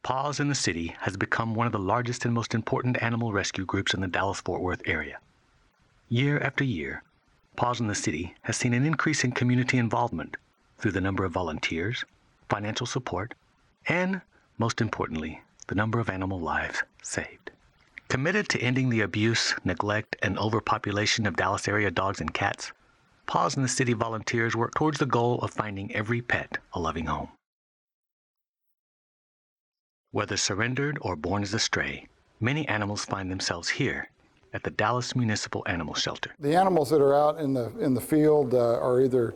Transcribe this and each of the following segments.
Paws in the City has become one of the largest and most important animal rescue groups in the Dallas-Fort Worth area. Year after year, Paws in the City has seen an increase in community involvement through the number of volunteers, financial support, and, most importantly, the number of animal lives saved. Committed to ending the abuse, neglect, and overpopulation of Dallas area dogs and cats, Paws in the City volunteers work towards the goal of finding every pet a loving home. Whether surrendered or born as a stray, many animals find themselves here at the Dallas Municipal Animal Shelter. The animals that are out in the field are either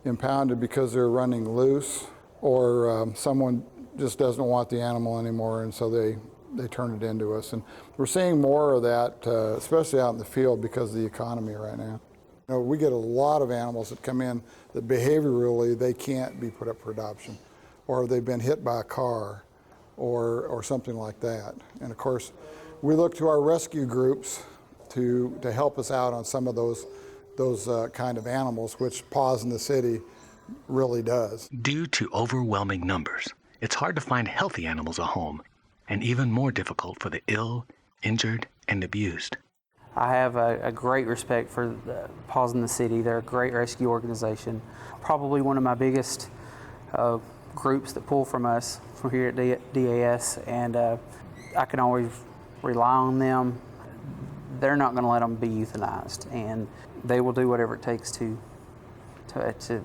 impounded because they're running loose, or someone just doesn't want the animal anymore, and so they turn it into us. And we're seeing more of that, especially out in the field, because of the economy right now. You know, we get a lot of animals that come in that behaviorally they can't be put up for adoption, or they've been hit by a car, or something like that. And of course, we look to our rescue groups to help us out on some of those kind of animals, which Paws in the City really does. Due to overwhelming numbers, it's hard to find healthy animals a home, and even more difficult for the ill, injured, and abused. I have a great respect for the Paws in the City. They're a great rescue organization. Probably one of my biggest groups that pull from us from here at DAS, and I can always rely on them. They're not going to let them be euthanized, and they will do whatever it takes to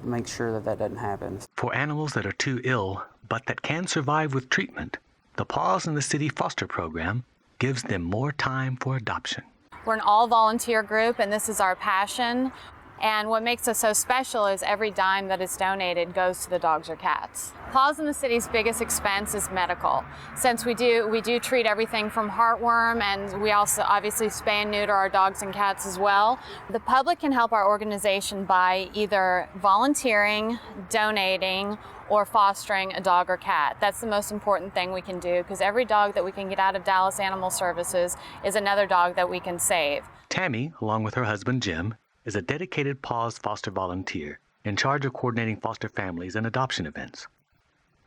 make sure that doesn't happen. For animals that are too ill, but that can survive with treatment, the Paws in the City foster program gives them more time for adoption. We're an all-volunteer group, and this is our passion. And what makes us so special is every dime that is donated goes to the dogs or cats. Paws in the City's biggest expense is medical. Since we do treat everything from heartworm, and we also obviously spay and neuter our dogs and cats as well. The public can help our organization by either volunteering, donating, or fostering a dog or cat. That's the most important thing we can do, because every dog that we can get out of Dallas Animal Services is another dog that we can save. Tammy, along with her husband Jim, is a dedicated Paws foster volunteer in charge of coordinating foster families and adoption events.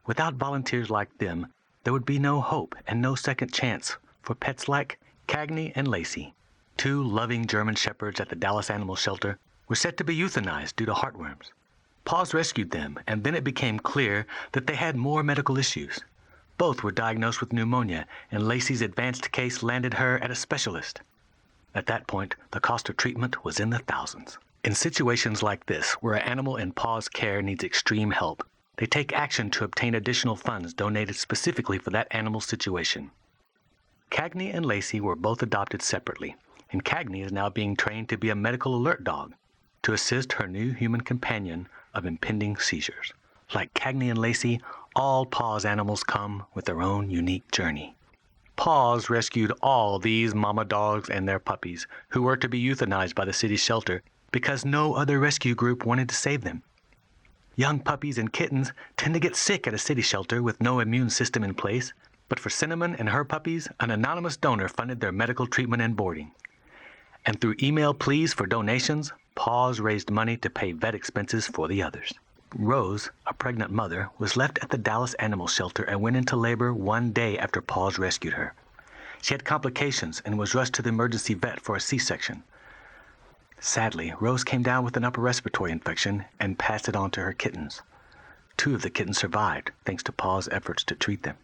Without volunteers like them, there would be no hope and no second chance for pets like Cagney and Lacey. Two loving German shepherds at the Dallas Animal Shelter were set to be euthanized due to heartworms. Paws rescued them, and then it became clear that they had more medical issues. Both were diagnosed with pneumonia, and Lacey's advanced case landed her at a specialist. At that point, the cost of treatment was in the thousands. In situations like this, where an animal in Paws care needs extreme help, they take action to obtain additional funds donated specifically for that animal's situation. Cagney and Lacey were both adopted separately, and Cagney is now being trained to be a medical alert dog to assist her new human companion of impending seizures. Like Cagney and Lacey, all Paws animals come with their own unique journey. Paws rescued all these mama dogs and their puppies who were to be euthanized by the city shelter because no other rescue group wanted to save them. Young puppies and kittens tend to get sick at a city shelter with no immune system in place, but for Cinnamon and her puppies, an anonymous donor funded their medical treatment and boarding. And through email pleas for donations, Paws raised money to pay vet expenses for the others. Rose, a pregnant mother, was left at the Dallas Animal Shelter and went into labor one day after Paws rescued her. She had complications and was rushed to the emergency vet for a C-section. Sadly, Rose came down with an upper respiratory infection and passed it on to her kittens. 2 of the kittens survived, thanks to Paws' efforts to treat them.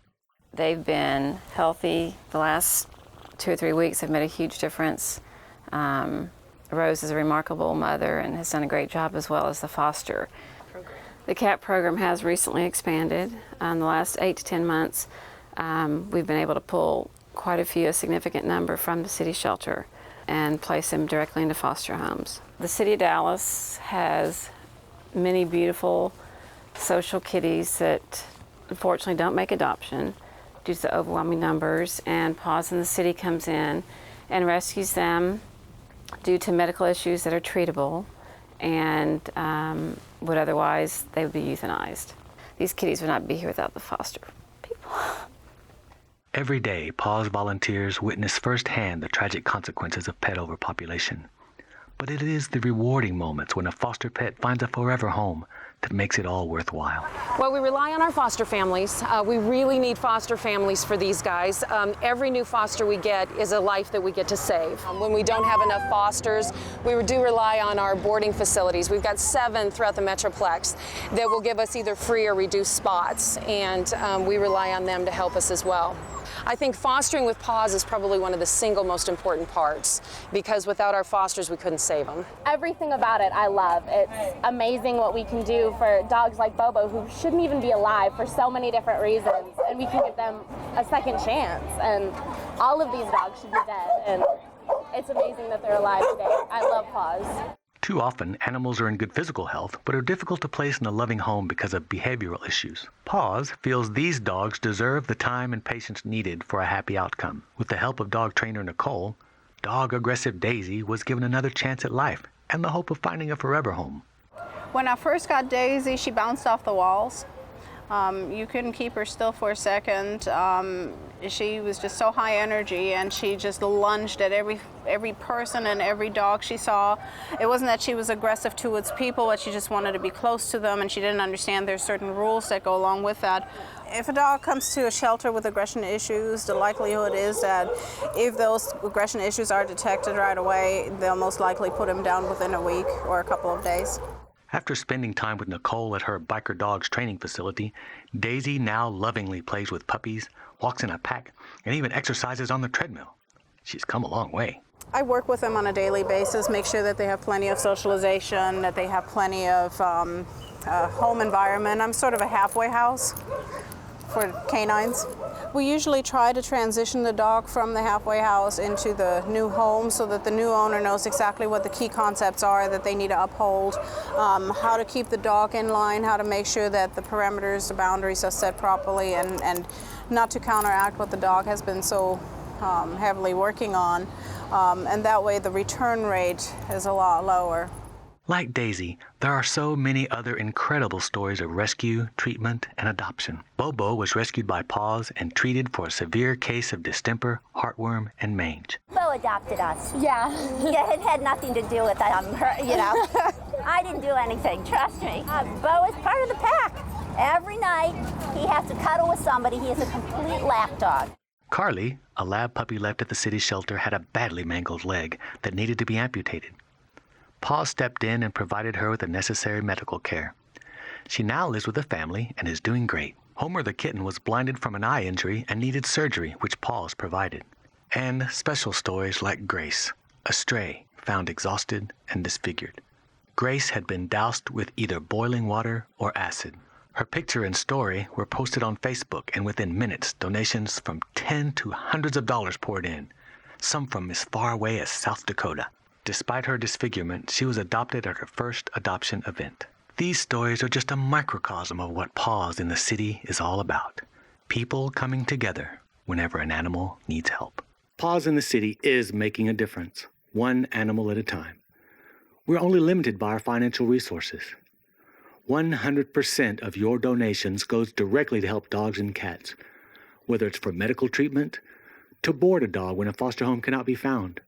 They've been healthy. The last 2 or 3 weeks have made a huge difference. Rose is a remarkable mother and has done a great job, as well as the foster. The CAT program has recently expanded. In the last 8 to 10 months, we've been able to pull quite a significant number from the city shelter and place them directly into foster homes. The city of Dallas has many beautiful social kitties that unfortunately don't make adoption due to the overwhelming numbers, and Paws in the City comes in and rescues them due to medical issues that are treatable, and would otherwise they would be euthanized. These kitties would not be here without the foster people. Every day, Paws volunteers witness firsthand the tragic consequences of pet overpopulation. But it is the rewarding moments when a foster pet finds a forever home that makes it all worthwhile. Well, we rely on our foster families. We really need foster families for these guys. Every new foster we get is a life that we get to save. When we don't have enough fosters, we do rely on our boarding facilities. We've got 7 throughout the Metroplex that will give us either free or reduced spots, and we rely on them to help us as well. I think fostering with Paws is probably one of the single most important parts, because without our fosters, we couldn't save them. Everything about it I love. It's amazing what we can do for dogs like Bobo, who shouldn't even be alive for so many different reasons, and we can give them a second chance. And all of these dogs should be dead, and it's amazing that they're alive today. I love Paws. Too often, animals are in good physical health, but are difficult to place in a loving home because of behavioral issues. Paws feels these dogs deserve the time and patience needed for a happy outcome. With the help of dog trainer Nicole, dog aggressive Daisy was given another chance at life and the hope of finding a forever home. When I first got Daisy, she bounced off the walls. You couldn't keep her still for a second. She was just so high energy, and she just lunged at every person and every dog she saw. It wasn't that she was aggressive towards people, but she just wanted to be close to them, and she didn't understand there's certain rules that go along with that. If a dog comes to a shelter with aggression issues, the likelihood is that if those aggression issues are detected right away, they'll most likely put him down within a week or a couple of days. After spending time with Nicole at her Biker Dogs training facility, Daisy now lovingly plays with puppies, walks in a pack, and even exercises on the treadmill. She's come a long way. I work with them on a daily basis, make sure that they have plenty of socialization, that they have plenty of home environment. I'm sort of a halfway house for canines. We usually try to transition the dog from the halfway house into the new home so that the new owner knows exactly what the key concepts are that they need to uphold, how to keep the dog in line, how to make sure that the parameters, the boundaries are set properly, and not to counteract what the dog has been so heavily working on. And that way the return rate is a lot lower. Like Daisy, there are so many other incredible stories of rescue, treatment, and adoption. Bobo was rescued by Paws and treated for a severe case of distemper, heartworm, and mange. Bo adopted us. Yeah. Yeah, it had nothing to do with her, you know. I didn't do anything, trust me. Bo is part of the pack. Every night he has to cuddle with somebody. He is a complete lap dog. Carly, a lab puppy left at the city shelter, had a badly mangled leg that needed to be amputated. Paws stepped in and provided her with the necessary medical care. She now lives with a family and is doing great. Homer the kitten was blinded from an eye injury and needed surgery, which Paws provided. And special stories like Grace, a stray found exhausted and disfigured. Grace had been doused with either boiling water or acid. Her picture and story were posted on Facebook, and within minutes, donations from $10 to hundreds of dollars poured in, some from as far away as South Dakota. Despite her disfigurement, she was adopted at her first adoption event. These stories are just a microcosm of what Paws in the City is all about. People coming together whenever an animal needs help. Paws in the City is making a difference, one animal at a time. We're only limited by our financial resources. 100% of your donations goes directly to help dogs and cats, whether it's for medical treatment, to board a dog when a foster home cannot be found,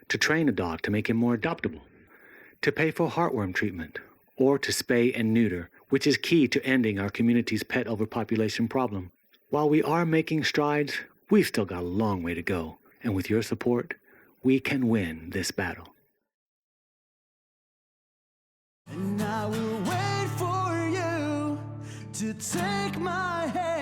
to train a dog to make him more adoptable, to pay for heartworm treatment, or to spay and neuter, which is key to ending our community's pet overpopulation problem. While we are making strides, we've still got a long way to go, and with your support, we can win this battle. And I will wait for you to take my hand.